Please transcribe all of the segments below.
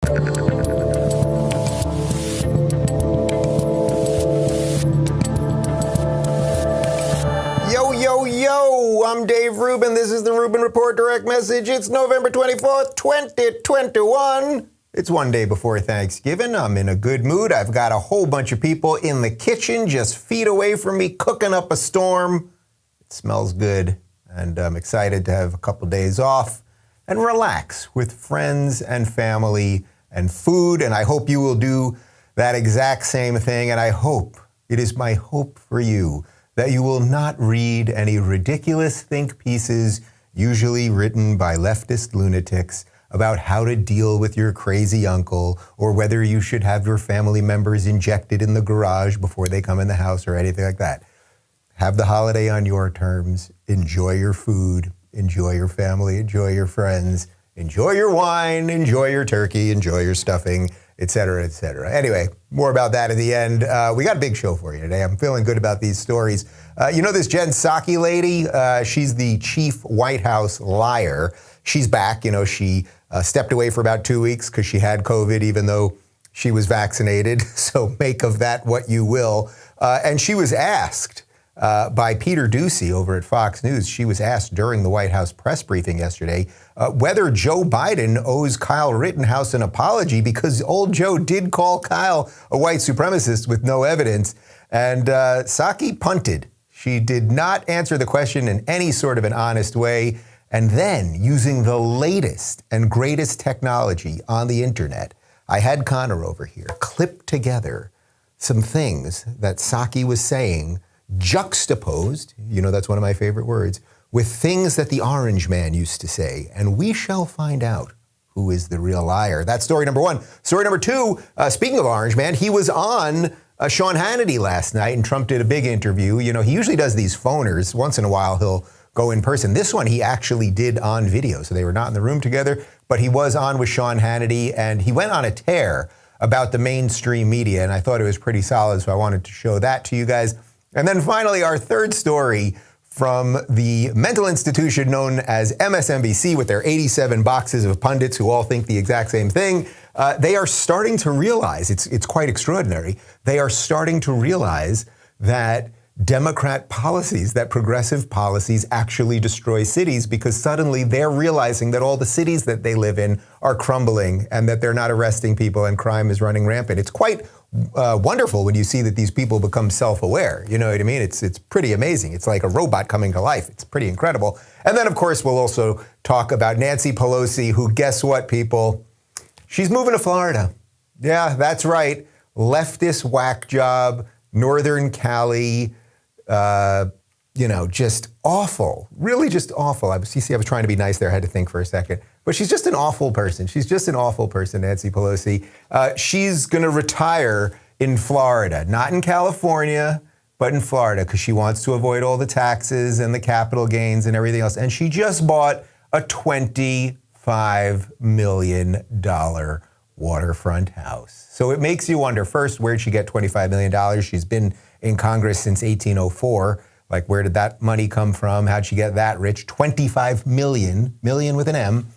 Yo, I'm Dave Rubin. This is the Rubin Report Direct Message. It's November 24th, 2021. It's one day before Thanksgiving. I'm in a good mood. I've got a whole bunch of people in the kitchen just feet away from me cooking up a storm. It smells good, and I'm excited to have a couple days off and relax with friends and family and food, and I hope you will do that exact same thing, and I hope, it is my hope for you, that you will not read any ridiculous think pieces, usually written by leftist lunatics, about how to deal with your crazy uncle or whether you should have your family members injected in the garage before they come in the house or anything like that. Have the holiday on your terms. Enjoy your food. Enjoy your family. Enjoy your friends. Enjoy your wine. Enjoy your turkey. Enjoy your stuffing, etc., etc. Anyway, more about that at the end. We got a big show for you today. I'm feeling good about these stories. You know this Jen Psaki lady? She's the chief White House liar. She's back. You know, she stepped away for about 2 weeks because she had COVID, even though she was vaccinated. So make of that what you will. And she was asked by Peter Doocy over at Fox News. She was asked during the White House press briefing yesterday whether Joe Biden owes Kyle Rittenhouse an apology because old Joe did call Kyle a white supremacist with no evidence. And Psaki punted. She did not answer the question in any sort of an honest way. And then, using the latest and greatest technology on the internet, I had Connor over here clip together some things that Psaki was saying, juxtaposed, you know that's one of my favorite words, with things that the Orange Man used to say. And we shall find out who is the real liar. That's story number one. Story number two, speaking of Orange Man, he was on Sean Hannity last night, and Trump did a big interview. You know, he usually does these phoners. Once in a while, he'll go in person. This one he actually did on video, so they were not in the room together, but he was on with Sean Hannity, and he went on a tear about the mainstream media, and I thought it was pretty solid, so I wanted to show that to you guys. And then finally, our third story from the mental institution known as MSNBC with their 87 boxes of pundits who all think the exact same thing. They are starting to realize, it's quite extraordinary, they are starting to realize that Democrat policies, that progressive policies actually destroy cities because suddenly they're realizing that all the cities that they live in are crumbling and that they're not arresting people and crime is running rampant. It's quite wonderful when you see that these people become self-aware. You know what I mean? It's pretty amazing. It's like a robot coming to life. It's pretty incredible. And then, of course, we'll also talk about Nancy Pelosi, who, guess what, people? She's moving to Florida. Yeah, that's right. Leftist whack job, Northern Cali, you know, just awful, really just awful. I was trying to be nice there. I had to think for a second. But she's just an awful person. She's just an awful person, Nancy Pelosi. She's going to retire in Florida, not in California, but in Florida, because she wants to avoid all the taxes and the capital gains and everything else. And she just bought a $25 million waterfront house. So it makes you wonder, first, where'd she get $25 million? She's been in Congress since 1804. Like, where did that money come from? How'd she get that rich? 25 million with an M.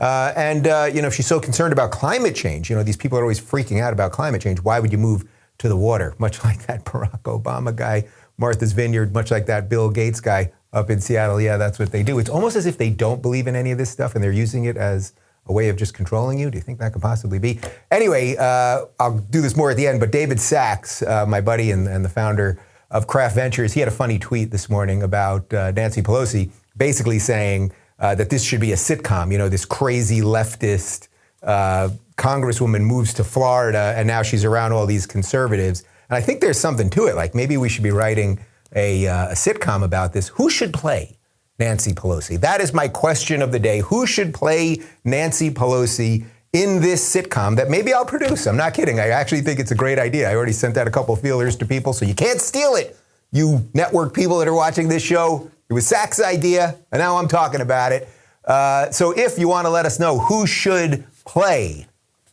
You know, if she's so concerned about climate change, you know, these people are always freaking out about climate change. Why would you move to the water? Much like that Barack Obama guy, Martha's Vineyard, much like that Bill Gates guy up in Seattle. Yeah, that's what they do. It's almost as if they don't believe in any of this stuff and they're using it as a way of just controlling you. Do you think that could possibly be? Anyway, I'll do this more at the end, but David Sachs, my buddy and the founder of Craft Ventures, he had a funny tweet this morning about Nancy Pelosi, basically saying that this should be a sitcom. You know, this crazy leftist congresswoman moves to Florida, and now she's around all these conservatives. And I think there's something to it. Like, maybe we should be writing a sitcom about this. Who should play Nancy Pelosi? That is my question of the day. Who should play Nancy Pelosi in this sitcom that maybe I'll produce? I'm not kidding. I actually think it's a great idea. I already sent out a couple feelers to people, so you can't steal it, you network people that are watching this show. It was Sachs' idea, and now I'm talking about it. So if you want to let us know who should play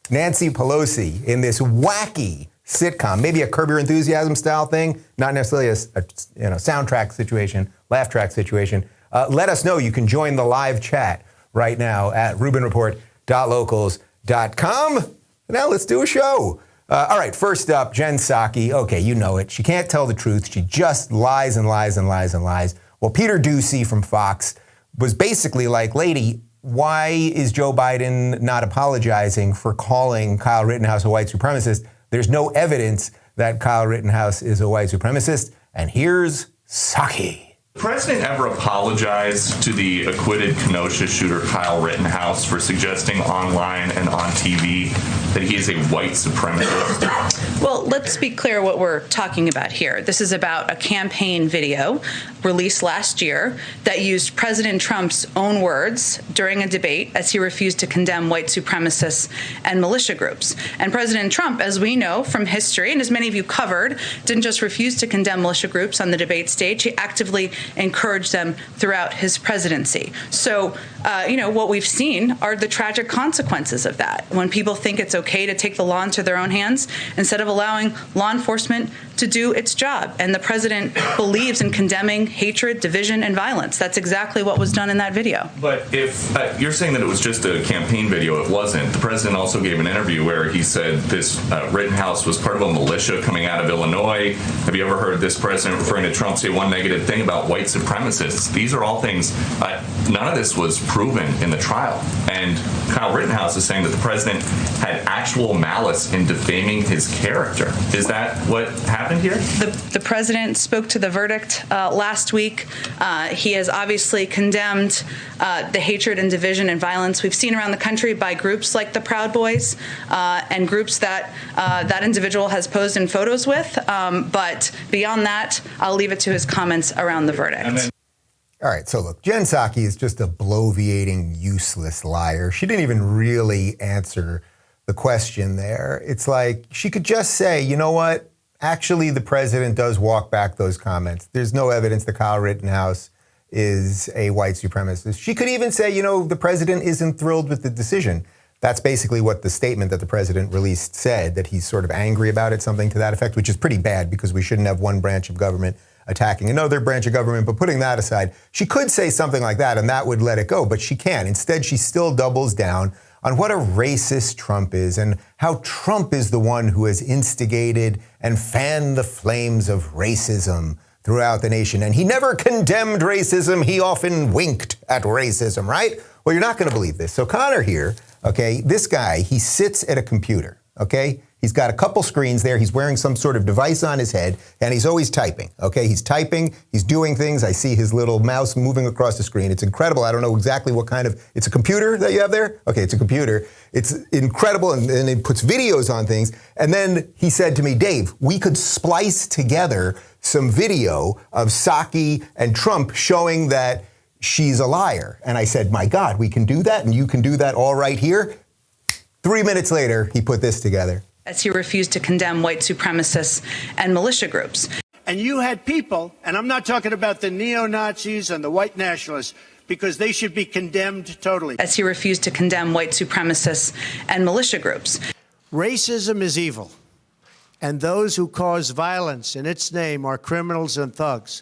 Nancy Pelosi in this wacky sitcom, maybe a Curb Your Enthusiasm style thing, not necessarily a soundtrack situation, laugh track situation, let us know. You can join the live chat right now at RubinReport.locals.com. Now let's do a show. All right, first up, Jen Psaki. Okay, you know it. She can't tell the truth. She just lies and lies and lies and lies. Well, Peter Doocy from Fox was basically like, lady, why is Joe Biden not apologizing for calling Kyle Rittenhouse a white supremacist? There's no evidence that Kyle Rittenhouse is a white supremacist. And here's Psaki. The president ever apologized to the acquitted Kenosha shooter Kyle Rittenhouse for suggesting online and on TV that he is a white supremacist? Well, let's be clear what we're talking about here. This is about a campaign video released last year that used President Trump's own words during a debate as he refused to condemn white supremacists and militia groups. And President Trump, as we know from history, and as many of you covered, didn't just refuse to condemn militia groups on the debate stage, he actively encouraged them throughout his presidency. So, what we've seen are the tragic consequences of that. When people think it's okay to take the law into their own hands instead of allowing law enforcement to do its job. And the president believes in condemning hatred, division, and violence. That's exactly what was done in that video. But if you're saying that it was just a campaign video, it wasn't. The president also gave an interview where he said this Rittenhouse was part of a militia coming out of Illinois. Have you ever heard this president referring to Trump say one negative thing about white supremacists? These are all things, none of this was proven in the trial. And Kyle Rittenhouse is saying that the president had actual malice in defaming his character. Is that what happened here? The president spoke to the verdict last week. He has obviously condemned the hatred and division and violence we've seen around the country by groups like the Proud Boys and groups that that individual has posed in photos with. But beyond that, I'll leave it to his comments around the verdict. All right, so look, Jen Psaki is just a bloviating, useless liar. She didn't even really answer the question there. It's like she could just say, you know what? Actually, the president does walk back those comments. There's no evidence that Kyle Rittenhouse is a white supremacist. She could even say, the president isn't thrilled with the decision. That's basically what the statement that the president released said, that he's sort of angry about it, something to that effect, which is pretty bad because we shouldn't have one branch of government attacking another branch of government. But putting that aside, she could say something like that and that would let it go, but she can't. Instead, she still doubles down on what a racist Trump is and how Trump is the one who has instigated and fanned the flames of racism throughout the nation. And he never condemned racism. He often winked at racism, right? Well, you're not going to believe this. So Connor here, okay, this guy, he sits at a computer, okay? He's got a couple screens there. He's wearing some sort of device on his head, and he's always typing, okay? He's typing, he's doing things. I see his little mouse moving across the screen. It's incredible. I don't know exactly what kind of, it's a computer that you have there? Okay, it's a computer. It's incredible, and it puts videos on things. And then he said to me, Dave, we could splice together some video of Psaki and Trump showing that she's a liar. And I said, my God, we can do that, and you can do that all right here? 3 minutes later, he put this together. As he refused to condemn white supremacists and militia groups. And you had people, and I'm not talking about the neo-Nazis and the white nationalists, because they should be condemned totally. As he refused to condemn white supremacists and militia groups. Racism is evil, and those who cause violence in its name are criminals and thugs,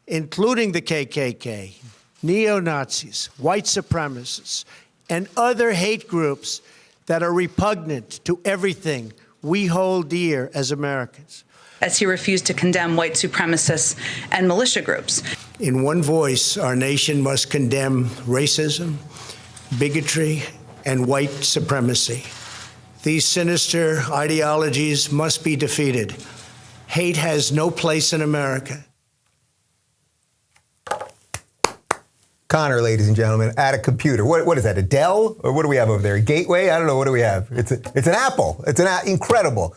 including the KKK, neo-Nazis, white supremacists, and other hate groups that are repugnant to everything we hold dear as Americans. As he refused to condemn white supremacists and militia groups. In one voice, our nation must condemn racism, bigotry, and white supremacy. These sinister ideologies must be defeated. Hate has no place in America. Connor, ladies and gentlemen, at a computer. What is that, a Dell? Or what do we have over there, a Gateway? I don't know, what do we have? It's an Apple. It's incredible.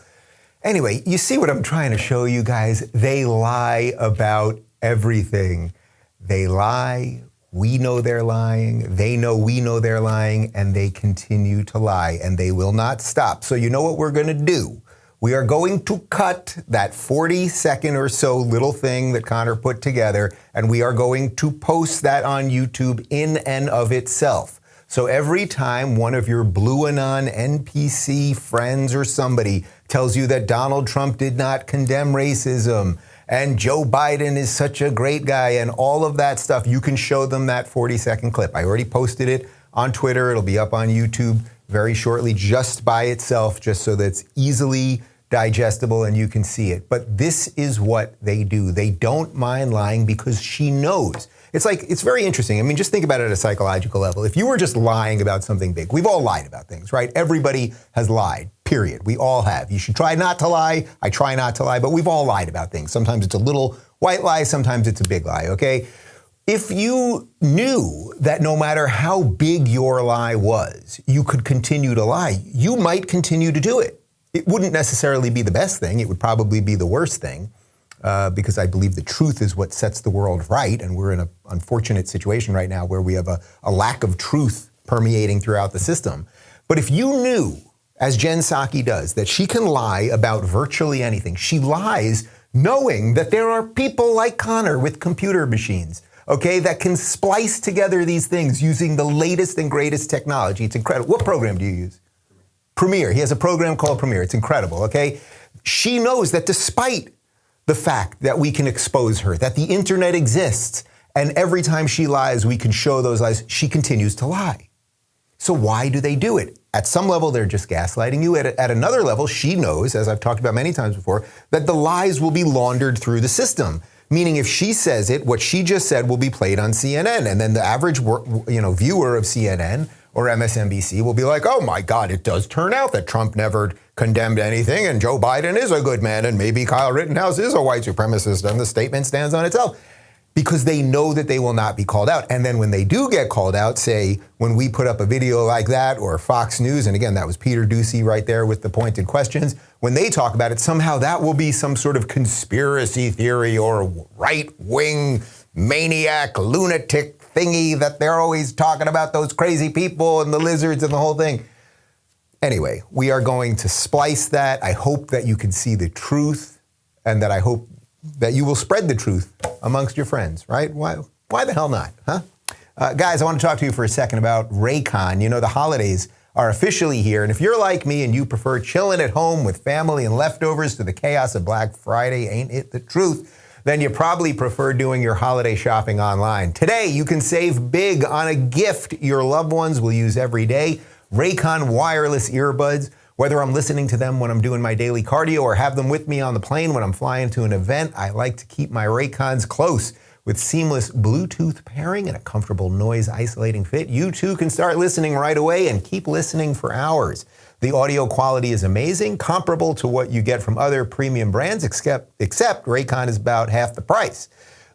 Anyway, you see what I'm trying to show you guys? They lie about everything. They lie, we know they're lying, they know we know they're lying, and they continue to lie, and they will not stop. So you know what we're gonna do? We are going to cut that 40-second or so little thing that Connor put together, and we are going to post that on YouTube in and of itself. So every time one of your Blue Anon NPC friends or somebody tells you that Donald Trump did not condemn racism and Joe Biden is such a great guy and all of that stuff, you can show them that 40-second clip. I already posted it on Twitter. It'll be up on YouTube very shortly just by itself, just so that it's easily digestible and you can see it. But this is what they do. They don't mind lying because she knows. It's very interesting. I mean, just think about it at a psychological level. If you were just lying about something big, we've all lied about things, right? Everybody has lied, period. We all have. You should try not to lie. I try not to lie, but we've all lied about things. Sometimes it's a little white lie, sometimes it's a big lie, okay? If you knew that no matter how big your lie was, you could continue to lie, you might continue to do it. It wouldn't necessarily be the best thing. It would probably be the worst thing. Because I believe the truth is what sets the world right, and we're in an unfortunate situation right now where we have a lack of truth permeating throughout the system. But if you knew, as Jen Psaki does, that she can lie about virtually anything, she lies knowing that there are people like Connor with computer machines, okay, that can splice together these things using the latest and greatest technology. It's incredible. What program do you use? Premiere. He has a program called Premiere. It's incredible, okay? She knows that despite the fact that we can expose her, that the internet exists, and every time she lies, we can show those lies, she continues to lie. So why do they do it? At some level, they're just gaslighting you. At another level, she knows, as I've talked about many times before, that the lies will be laundered through the system. Meaning if she says it, what she just said will be played on CNN, and then the average viewer of CNN or MSNBC will be like, oh my God, it does turn out that Trump never condemned anything and Joe Biden is a good man and maybe Kyle Rittenhouse is a white supremacist and the statement stands on itself. Because they know that they will not be called out. And then when they do get called out, say when we put up a video like that or Fox News, and again, that was Peter Doocy right there with the pointed questions, when they talk about it, somehow that will be some sort of conspiracy theory or right-wing maniac lunatic thingy that they're always talking about, those crazy people and the lizards and the whole thing. Anyway, we are going to splice that. I hope that you can see the truth and that I hope that you will spread the truth amongst your friends, right? Why the hell not, huh? Guys, I want to talk to you for a second about Raycon. You know, the holidays are officially here, and if you're like me and you prefer chilling at home with family and leftovers to the chaos of Black Friday, ain't it the truth? Then you probably prefer doing your holiday shopping online. Today, you can save big on a gift your loved ones will use every day. Raycon wireless earbuds. Whether I'm listening to them when I'm doing my daily cardio or have them with me on the plane when I'm flying to an event, I like to keep my Raycons close. With seamless Bluetooth pairing and a comfortable noise isolating fit, you too can start listening right away and keep listening for hours. The audio quality is amazing, comparable to what you get from other premium brands, except Raycon is about half the price.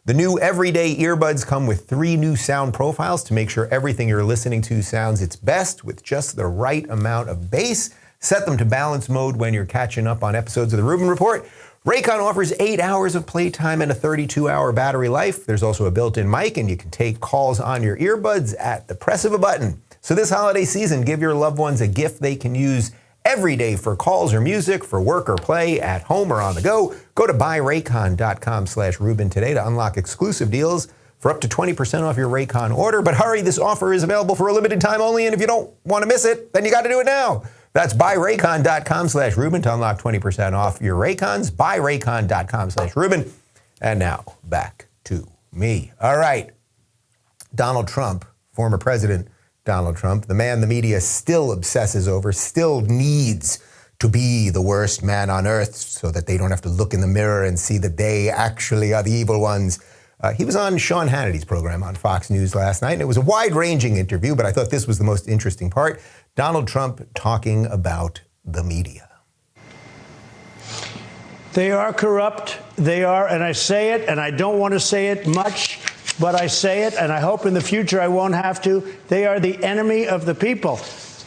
The new everyday earbuds come with 3 new sound profiles to make sure everything you're listening to sounds its best with just the right amount of bass. Set them to balance mode when you're catching up on episodes of the Rubin Report. Raycon offers 8 hours of playtime and a 32-hour battery life. There's also a built-in mic, and you can take calls on your earbuds at the press of a button. So this holiday season, give your loved ones a gift they can use every day for calls or music, for work or play, at home or on the go. Go to buyraycon.com/Rubin today to unlock exclusive deals for up to 20% off your Raycon order. But hurry, this offer is available for a limited time only, and if you don't want to miss it, then you got to do it now. That's buyraycon.com/Rubin to unlock 20% off your Raycons. Buyraycon.com/Rubin. And now, back to me. All right. Donald Trump, former President Donald Trump, the man the media still obsesses over, still needs to be the worst man on earth so that they don't have to look in the mirror and see that they actually are the evil ones. He was on Sean Hannity's program on Fox News last night, and it was a wide-ranging interview, but I thought this was the most interesting part. Donald Trump talking about the media. They are corrupt. They are, and I say it, and I don't want to say it much, but I say it, and I hope in the future I won't have to. They are the enemy of the people.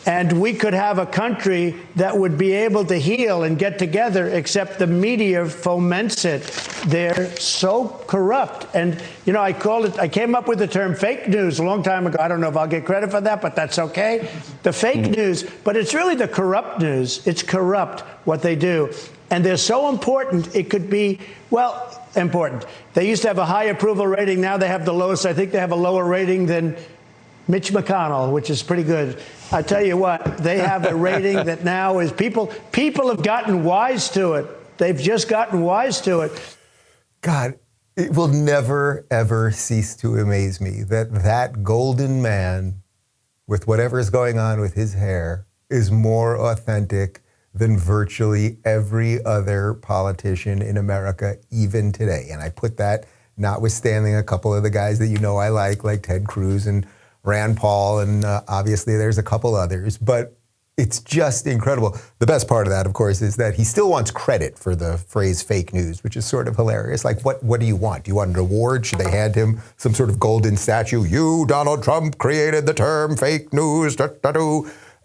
And we could have a country that would be able to heal and get together, except the media foments it. They're so corrupt. And, you know, I came up with the term fake news a long time ago. I don't know if I'll get credit for that, but that's okay. The fake news, but it's really the corrupt news. It's corrupt what they do. And they're so important, it could be, well, important. They used to have a high approval rating. Now they have the lowest. I think they have a lower rating than Mitch McConnell, which is pretty good. I tell you what, they have a rating that now is people have gotten wise to it. They've just gotten wise to it. God, it will never, ever cease to amaze me that golden man with whatever is going on with his hair is more authentic than virtually every other politician in America, even today. And I put that notwithstanding a couple of the guys that you know I like Ted Cruz and Rand Paul, and obviously there's a couple others, but it's just incredible. The best part of that, of course, is that he still wants credit for the phrase fake news, which is sort of hilarious. Like, what do you want? Do you want an award? Should they hand him some sort of golden statue? You, Donald Trump, created the term fake news.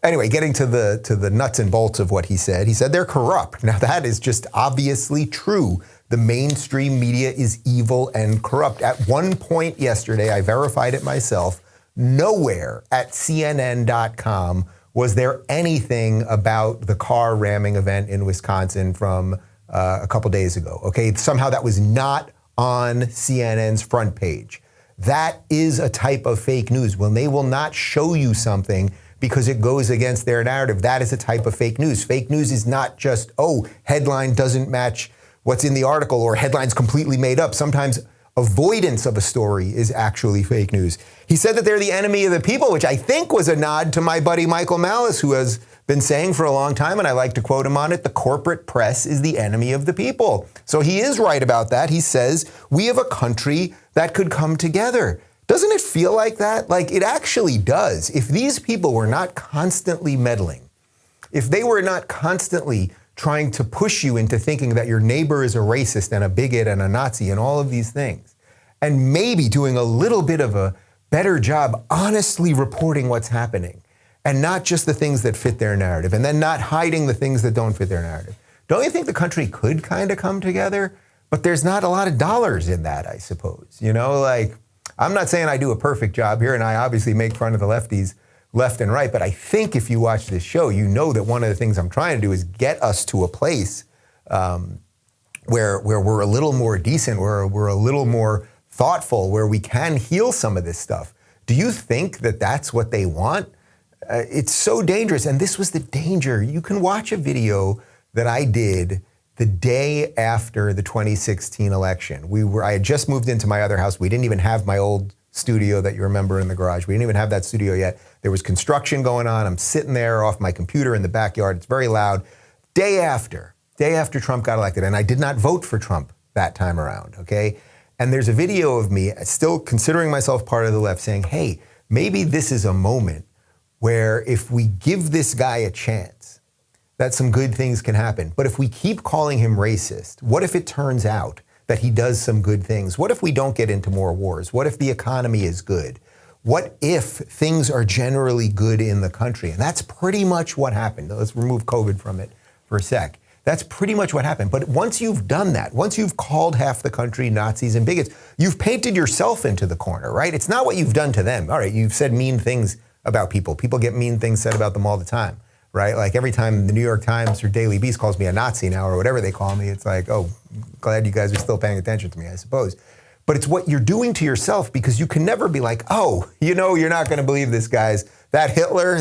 Anyway, getting to the nuts and bolts of what he said they're corrupt. Now, that is just obviously true. The mainstream media is evil and corrupt. At one point yesterday, I verified it myself, nowhere at CNN.com was there anything about the car ramming event in Wisconsin from a couple days ago, okay? Somehow that was not on CNN's front page. That is a type of fake news. When they will not show you something because it goes against their narrative, that is a type of fake news. Fake news is not just, headline doesn't match what's in the article, or headline's completely made up. Sometimes avoidance of a story is actually fake news. He said that they're the enemy of the people, which I think was a nod to my buddy Michael Malice, who has been saying for a long time, and I like to quote him on it, the corporate press is the enemy of the people. So he is right about that. He says, we have a country that could come together. Doesn't it feel like that? Like, it actually does. If these people were not constantly meddling, if they were not constantly trying to push you into thinking that your neighbor is a racist and a bigot and a Nazi and all of these things, and maybe doing a little bit of a better job honestly reporting what's happening, and not just the things that fit their narrative, and then not hiding the things that don't fit their narrative. Don't you think the country could kind of come together? But there's not a lot of dollars in that, I suppose. You know, like, I'm not saying I do a perfect job here, and I obviously make fun of the lefties left and right, but I think if you watch this show, you know that one of the things I'm trying to do is get us to a place where we're a little more decent, where we're a little more thoughtful, where we can heal some of this stuff. Do you think that that's what they want? It's so dangerous, and this was the danger. You can watch a video that I did the day after the 2016 election. I had just moved into my other house. We didn't even have my old studio that you remember in the garage. We didn't even have that studio yet. There was construction going on. I'm sitting there off my computer in the backyard. It's very loud. Day after Trump got elected, and I did not vote for Trump that time around, okay? And there's a video of me still considering myself part of the left saying, hey, maybe this is a moment where if we give this guy a chance, that some good things can happen. But if we keep calling him racist, what if it turns out that he does some good things? What if we don't get into more wars? What if the economy is good? What if things are generally good in the country? And that's pretty much what happened. Let's remove COVID from it for a sec. That's pretty much what happened. But once you've done that, once you've called half the country Nazis and bigots, you've painted yourself into the corner, right? It's not what you've done to them. All right, you've said mean things about people. People get mean things said about them all the time, right? Like every time the New York Times or Daily Beast calls me a Nazi now or whatever they call me, it's like, oh, glad you guys are still paying attention to me, I suppose. But it's what you're doing to yourself, because you can never be like, oh, you know, you're not going to believe this, guys. That Hitler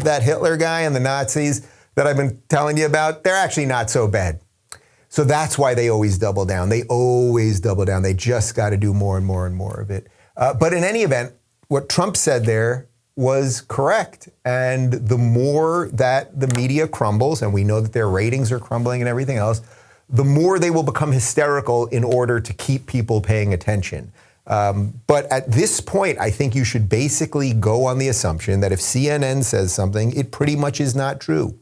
guy and the Nazis that I've been telling you about, they're actually not so bad. So that's why they always double down. They always double down. They just got to do more and more and more of it. But in any event, what Trump said there was correct. And the more that the media crumbles, and we know that their ratings are crumbling and everything else, the more they will become hysterical in order to keep people paying attention. But at this point, I think you should basically go on the assumption that if CNN says something, it pretty much is not true.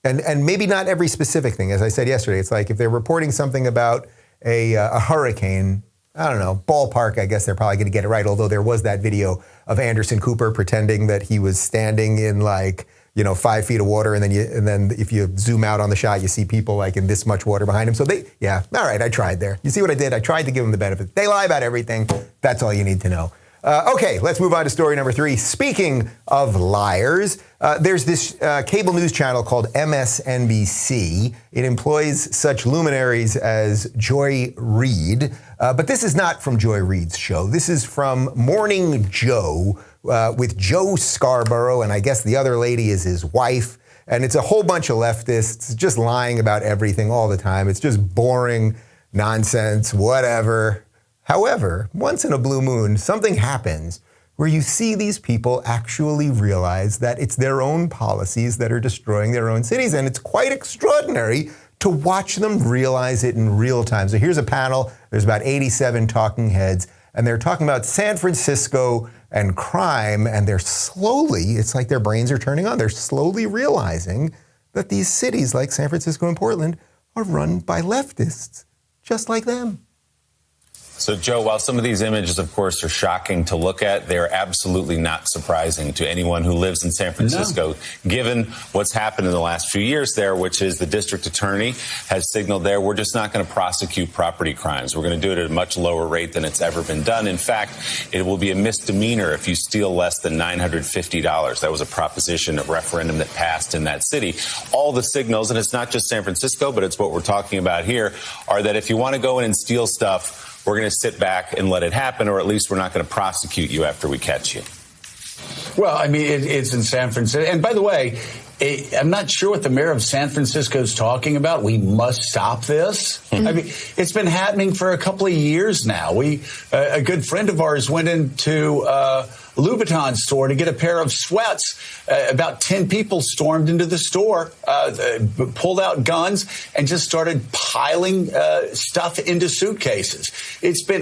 And maybe not every specific thing. As I said yesterday, it's like if they're reporting something about a hurricane, I don't know, ballpark, I guess they're probably going to get it right. Although there was that video of Anderson Cooper pretending that he was standing in 5 feet of water, and then if you zoom out on the shot, you see people like in this much water behind him. So all right, I tried there. You see what I did? I tried to give them the benefit. They lie about everything. That's all you need to know. Okay, let's move on to story number 3. Speaking of liars, there's this cable news channel called MSNBC. It employs such luminaries as Joy Reid, but this is not from Joy Reid's show. This is from Morning Joe with Joe Scarborough, and I guess the other lady is his wife. And it's a whole bunch of leftists just lying about everything all the time. It's just boring nonsense, whatever. However, once in a blue moon, something happens where you see these people actually realize that it's their own policies that are destroying their own cities. And it's quite extraordinary to watch them realize it in real time. So here's a panel. There's about 87 talking heads, and they're talking about San Francisco and crime, and they're slowly, it's like their brains are turning on. They're slowly realizing that these cities like San Francisco and Portland are run by leftists, just like them. So, Joe, while some of these images, of course, are shocking to look at, they're absolutely not surprising to anyone who lives in San Francisco, given what's happened in the last few years there, which is the district attorney has signaled there, we're just not going to prosecute property crimes. We're going to do it at a much lower rate than it's ever been done. In fact, it will be a misdemeanor if you steal less than $950. That was a proposition, a referendum that passed in that city. All the signals, and it's not just San Francisco, but it's what we're talking about here, are that if you want to go in and steal stuff, we're going to sit back and let it happen, or at least we're not going to prosecute you after we catch you. Well, I mean, it's in San Francisco. And by the way, I'm not sure what the mayor of San Francisco is talking about. We must stop this. I mean, it's been happening for a couple of years now. A good friend of ours went into Louboutin store to get a pair of sweats. About 10 people stormed into the store, pulled out guns, and just started piling stuff into suitcases.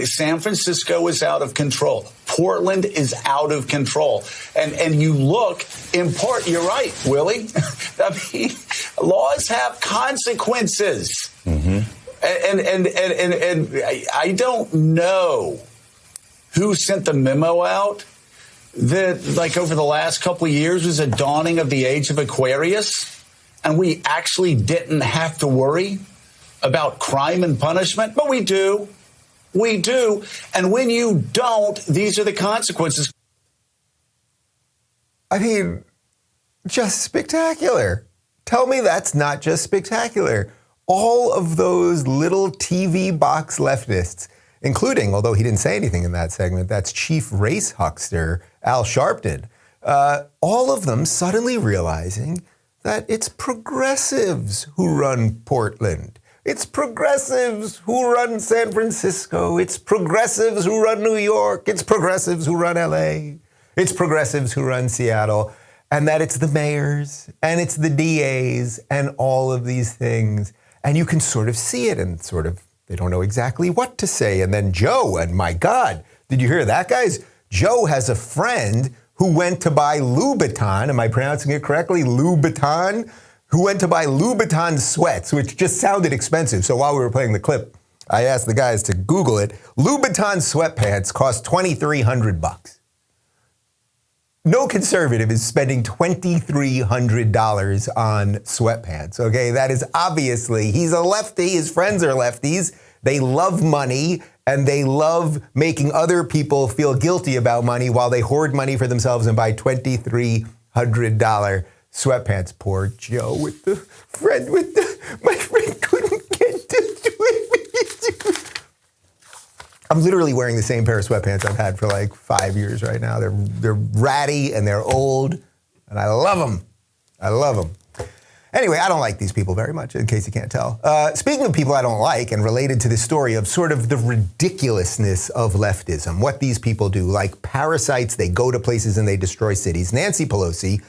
San Francisco is out of control. Portland is out of control. And you look, in part, you're right, Willie. I mean, laws have consequences. Mm-hmm. And I don't know who sent the memo out that, like, over the last couple of years was a dawning of the age of Aquarius, and we actually didn't have to worry about crime and punishment. But we do. We do. And when you don't, these are the consequences. I mean, just spectacular. Tell me that's not just spectacular. All of those little TV box leftists, including, although he didn't say anything in that segment, that's chief race huckster Al Sharpton, all of them suddenly realizing that it's progressives who run Portland. It's progressives who run San Francisco. It's progressives who run New York. It's progressives who run LA. It's progressives who run Seattle. And that it's the mayors and it's the DAs and all of these things. And you can sort of see it and sort of, they don't know exactly what to say. And then Joe, and my God, did you hear that, guys? Joe has a friend who went to buy Louboutin. Am I pronouncing it correctly? Louboutin? Who went to buy Louboutin sweats, which just sounded expensive. So while we were playing the clip, I asked the guys to Google it. Louboutin sweatpants cost $2,300. No conservative is spending $2,300 on sweatpants, okay? That is obviously, he's a lefty, his friends are lefties. They love money, and they love making other people feel guilty about money while they hoard money for themselves and buy $2,300 sweatpants. Poor Joe with the friend my friend couldn't get to do it. I'm literally wearing the same pair of sweatpants I've had for like 5 years right now. They're ratty and they're old, and I love them. I love them. Anyway, I don't like these people very much, in case you can't tell. Speaking of people I don't like, and related to this story of sort of the ridiculousness of leftism, what these people do, like parasites, they go to places and they destroy cities. Nancy Pelosi,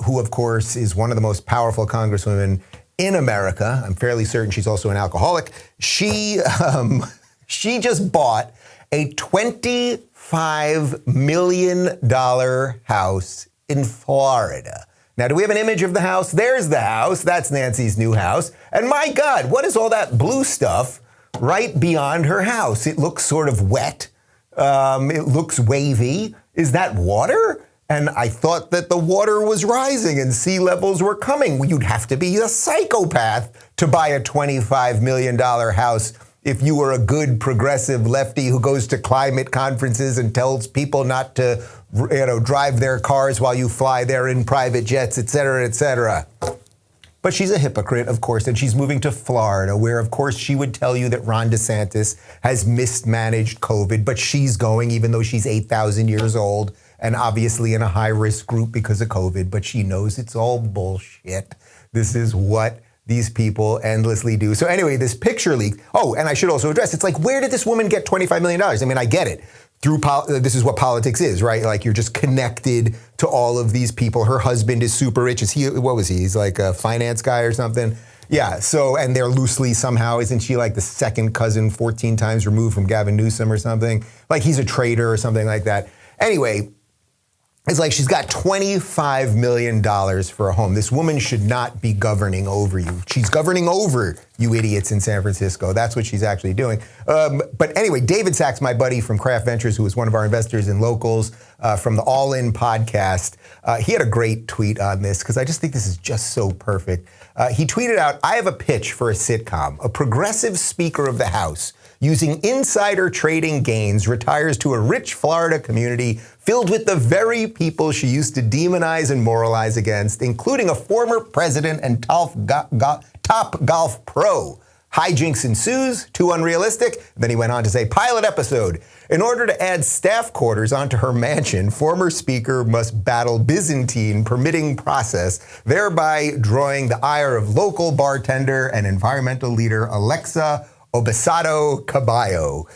who, of course, is one of the most powerful congresswomen in America. I'm fairly certain she's also an alcoholic. She just bought a $25 million house in Florida. Now, do we have an image of the house? There's the house. That's Nancy's new house. And my God, what is all that blue stuff right beyond her house? It looks sort of wet. It looks wavy. Is that water? And I thought that the water was rising and sea levels were coming. You'd have to be a psychopath to buy a $25 million house if you were a good progressive lefty who goes to climate conferences and tells people not to, drive their cars while you fly there in private jets, et cetera, et cetera. But she's a hypocrite, of course, and she's moving to Florida, where, of course, she would tell you that Ron DeSantis has mismanaged COVID, but she's going, even though she's 8,000 years old and obviously in a high-risk group because of COVID, but she knows it's all bullshit. This is what these people endlessly do. So anyway, this picture leak. Oh, and I should also address, it's like, where did this woman get $25 million? I mean, I get it. this is what politics is, right? Like you're just connected to all of these people. Her husband is super rich. What was he? He's like a finance guy or something. Yeah, so, and they're loosely somehow, isn't she like the second cousin 14 times removed from Gavin Newsom or something? Like he's a traitor or something like that. Anyway, it's like she's got $25 million for a home. This woman should not be governing over you. She's governing over you idiots in San Francisco. That's what she's actually doing. But anyway, David Sachs, my buddy from Craft Ventures, who was one of our investors in Locals from the All In podcast, he had a great tweet on this because I just think this is just so perfect. He tweeted out, "I have a pitch for a sitcom. A progressive Speaker of the House using insider trading gains retires to a rich Florida community filled with the very people she used to demonize and moralize against, including a former president and top golf pro. Hijinks ensues, too unrealistic." Then he went on to say, pilot episode. In order to add staff quarters onto her mansion, former speaker must battle Byzantine permitting process, thereby drawing the ire of local bartender and environmental leader Alexa Obisado Caballo.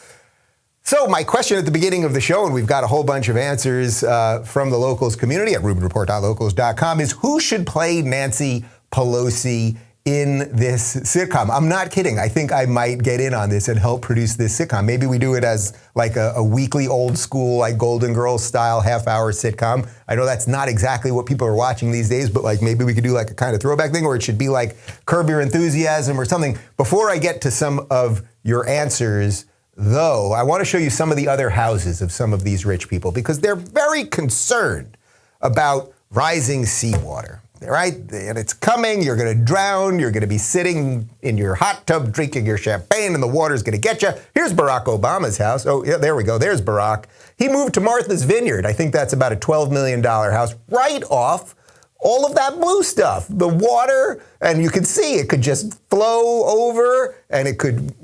So my question at the beginning of the show, and we've got a whole bunch of answers from the Locals community at rubinreport.locals.com, is who should play Nancy Pelosi in this sitcom? I'm not kidding. I think I might get in on this and help produce this sitcom. Maybe we do it as like a weekly old school, like Golden Girls style half-hour sitcom. I know that's not exactly what people are watching these days, but like maybe we could do like a kind of throwback thing, or it should be like Curb Your Enthusiasm or something. Before I get to some of your answers, though, I want to show you some of the other houses of some of these rich people because they're very concerned about rising seawater. Right? And it's coming, you're going to drown, you're going to be sitting in your hot tub drinking your champagne and the water's going to get you. Here's Barack Obama's house. Oh, yeah, there we go. There's Barack. He moved to Martha's Vineyard. I think that's about a $12 million house right off all of that blue stuff. The water, and you can see it could just flow over and it could,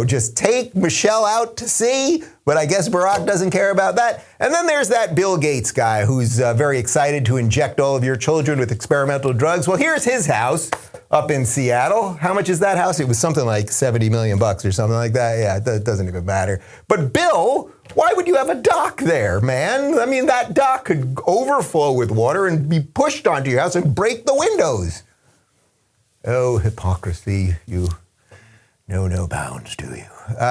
just take Michelle out to sea. But I guess Barack doesn't care about that. And then there's that Bill Gates guy who's very excited to inject all of your children with experimental drugs. Well, here's his house up in Seattle. How much is that house? It was something like $70 million or something like that. Yeah, it doesn't even matter. But Bill, why would you have a dock there, man? I mean, that dock could overflow with water and be pushed onto your house and break the windows. Oh, hypocrisy, you know no bounds, do you?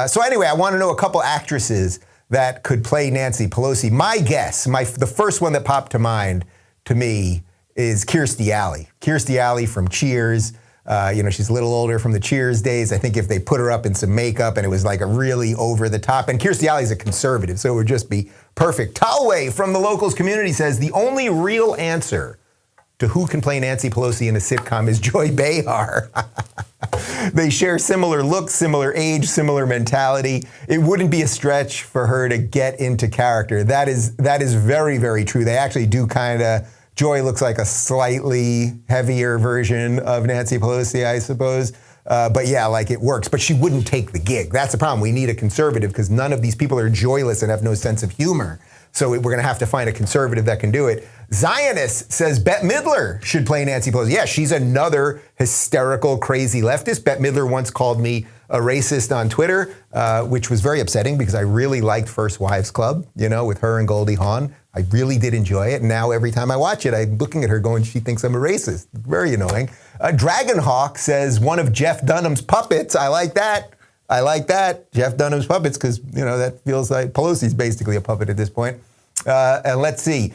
So anyway, I want to know a couple actresses that could play Nancy Pelosi. My guess, the first one that popped to mind to me is Kirstie Alley. Kirstie Alley from Cheers. She's a little older from the Cheers days. I think if they put her up in some makeup and it was like a really over the top, and Kirstie Alley's a conservative, so it would just be perfect. Talway from the Locals community says the only real answer to who can play Nancy Pelosi in a sitcom is Joy Behar. They share similar looks, similar age, similar mentality. It wouldn't be a stretch for her to get into character. That is very, very true. They actually do kind of, Joy looks like a slightly heavier version of Nancy Pelosi, I suppose. But yeah, like it works. But she wouldn't take the gig. That's the problem. We need a conservative because none of these people are joyless and have no sense of humor. So we're going to have to find a conservative that can do it. Zionist says Bette Midler should play Nancy Pelosi. Yeah, she's another hysterical, crazy leftist. Bette Midler once called me a racist on Twitter, which was very upsetting because I really liked First Wives Club, with her and Goldie Hawn. I really did enjoy it. And now every time I watch it, I'm looking at her going, she thinks I'm a racist. Very annoying. Dragonhawk says one of Jeff Dunham's puppets. I like that. Jeff Dunham's puppets, because, that feels like Pelosi's basically a puppet at this point. And let's see.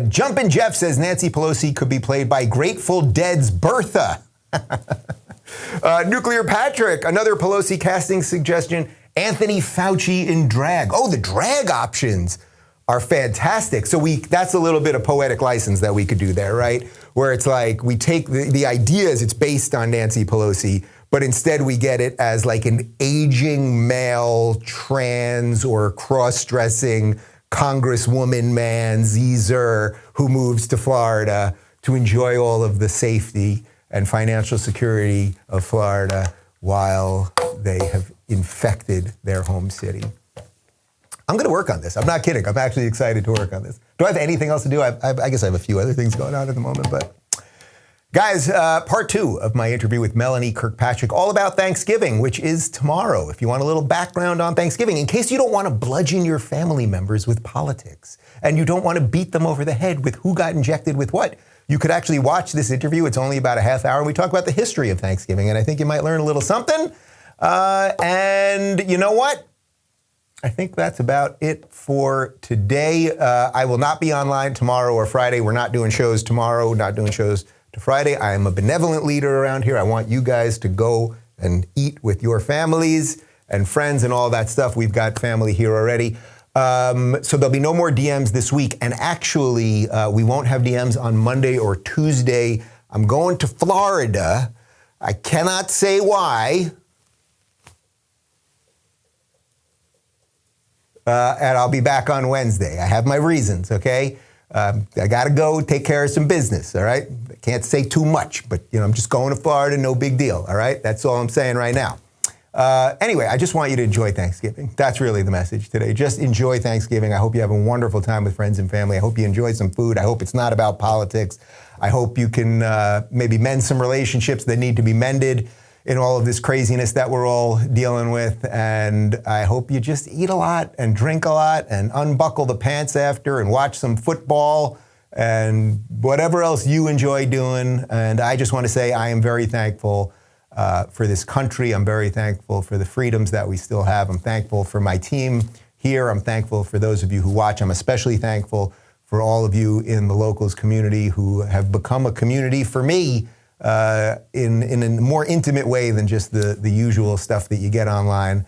Jumpin' Jeff says Nancy Pelosi could be played by Grateful Dead's Bertha. Nuclear Patrick, another Pelosi casting suggestion, Anthony Fauci in drag. Oh, the drag options are fantastic. So that's a little bit of poetic license that we could do there, right? Where it's like we take the ideas, it's based on Nancy Pelosi, but instead we get it as like an aging male, trans or cross-dressing Congresswoman man, Zer, who moves to Florida to enjoy all of the safety and financial security of Florida while they have infected their home city. I'm going to work on this. I'm not kidding. I'm actually excited to work on this. Do I have anything else to do? I guess I have a few other things going on at the moment, but Guys, part 2 of my interview with Melanie Kirkpatrick, all about Thanksgiving, which is tomorrow. If you want a little background on Thanksgiving, in case you don't want to bludgeon your family members with politics, and you don't want to beat them over the head with who got injected with what, you could actually watch this interview. It's only about a half hour, and we talk about the history of Thanksgiving, and I think you might learn a little something. And you know what? I think that's about it for today. I will not be online tomorrow or Friday. We're not doing shows tomorrow, not doing shows to Friday. I am a benevolent leader around here. I want you guys to go and eat with your families and friends and all that stuff. We've got family here already. So there'll be no more DMs this week. And actually, we won't have DMs on Monday or Tuesday. I'm going to Florida. I cannot say why. And I'll be back on Wednesday. I have my reasons, okay? I got to go take care of some business, all right? I can't say too much, but I'm just going to Florida, no big deal, all right? That's all I'm saying right now. Anyway, I just want you to enjoy Thanksgiving. That's really the message today. Just enjoy Thanksgiving. I hope you have a wonderful time with friends and family. I hope you enjoy some food. I hope it's not about politics. I hope you can maybe mend some relationships that need to be mended in all of this craziness that we're all dealing with. And I hope you just eat a lot and drink a lot and unbuckle the pants after and watch some football and whatever else you enjoy doing. And I just want to say I am very thankful for this country. I'm very thankful for the freedoms that we still have. I'm thankful for my team here. I'm thankful for those of you who watch. I'm especially thankful for all of you in the locals community who have become a community for me in a more intimate way than just the usual stuff that you get online.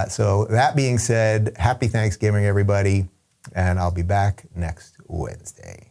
So that being said, happy Thanksgiving, everybody, and I'll be back next Wednesday.